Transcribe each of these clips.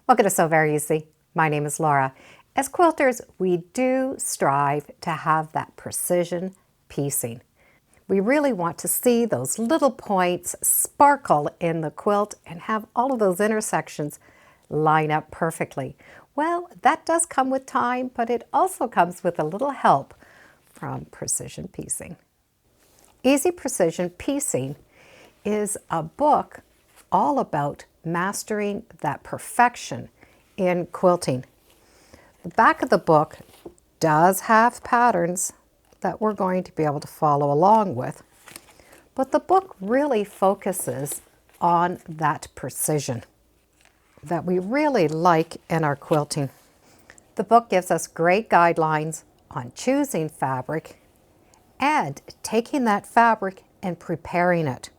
Welcome to Sew Very Easy. My name is Laura. As quilters, we do strive to have that precision piecing. We really want to see those little points sparkle in the quilt and have all of those intersections line up perfectly. Well, that does come with time, but it also comes with a little help from precision piecing. Easy Precision Piecing is a book all about mastering that perfection in quilting. The back of the book does have patterns that we're going to be able to follow along with, but the book really focuses on that precision that we really like in our quilting. The book gives us great guidelines on choosing fabric and taking that fabric and preparing it.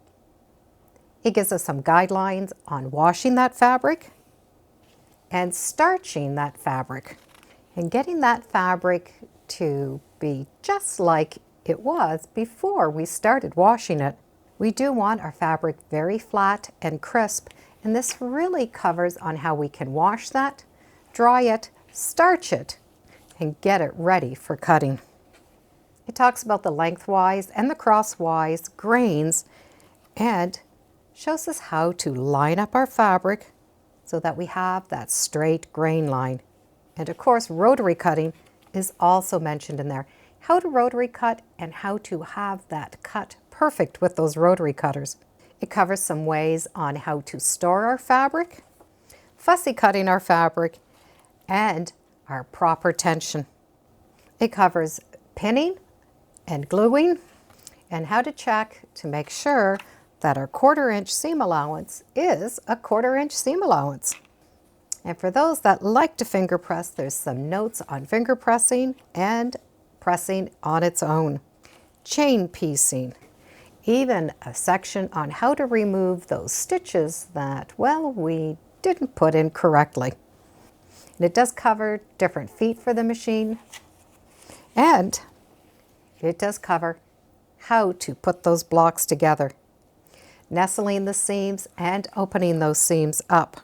It gives us some guidelines on washing that fabric and starching that fabric and getting that fabric to be just like it was before we started washing it. We do want our fabric very flat and crisp, and this really covers on how we can wash that, dry it, starch it, and get it ready for cutting. It talks about the lengthwise and the crosswise grains and shows us how to line up our fabric so that we have that straight grain line. And of course, rotary cutting is also mentioned in there. How to rotary cut and how to have that cut perfect with those rotary cutters. It covers some ways on how to store our fabric, fussy cutting our fabric, and our proper tension. It covers pinning and gluing and how to check to make sure that our 1/4 inch seam allowance is a 1/4 inch seam allowance. And for those that like to finger press, there's some notes on finger pressing and pressing on its own. Chain piecing, even a section on how to remove those stitches that, well, we didn't put in correctly. And it does cover different feet for the machine, and it does cover how to put those blocks together, nestling the seams and opening those seams up,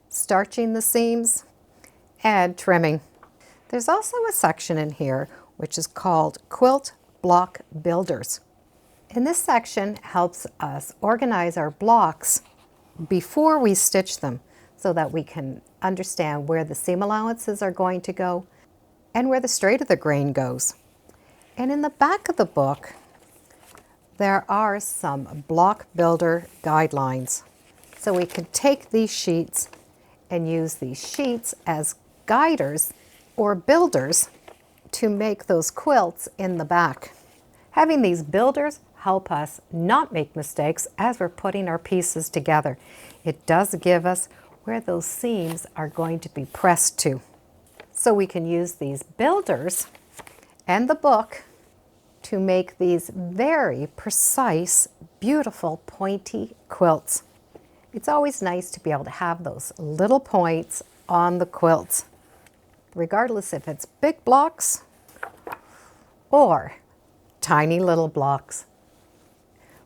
starching the seams, and trimming. There's also a section in here which is called Quilt Block Builders. And this section helps us organize our blocks before we stitch them so that we can understand where the seam allowances are going to go and where the straight of the grain goes. And in the back of the book, there are some block builder guidelines. So we can take these sheets and use these sheets as guiders or builders to make those quilts in the back. Having these builders help us not make mistakes as we're putting our pieces together. It does give us where those seams are going to be pressed to. So we can use these builders and the book to make these very precise, beautiful, pointy quilts. It's always nice to be able to have those little points on the quilts, regardless if it's big blocks or tiny little blocks.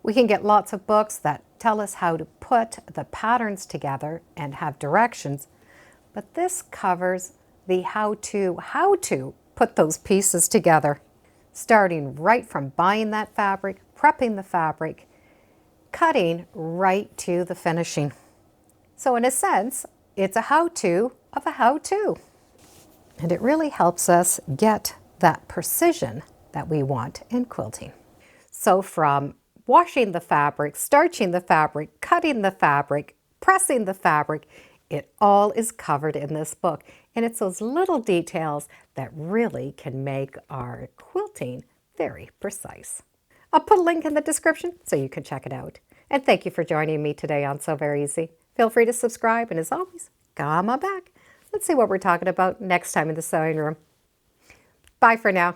We can get lots of books that tell us how to put the patterns together and have directions, but this covers the how to put those pieces together, starting right from buying that fabric, prepping the fabric, cutting right to the finishing. So in a sense, it's a how-to of a how-to. And it really helps us get that precision that we want in quilting. So from washing the fabric, starching the fabric, cutting the fabric, pressing the fabric, it all is covered in this book. And it's those little details that really can make our quilting very precise. I'll put a link in the description so you can check it out. And thank you for joining me today on Sew Very Easy. Feel free to subscribe, and as always, come on back. Let's see what we're talking about next time in the sewing room. Bye for now.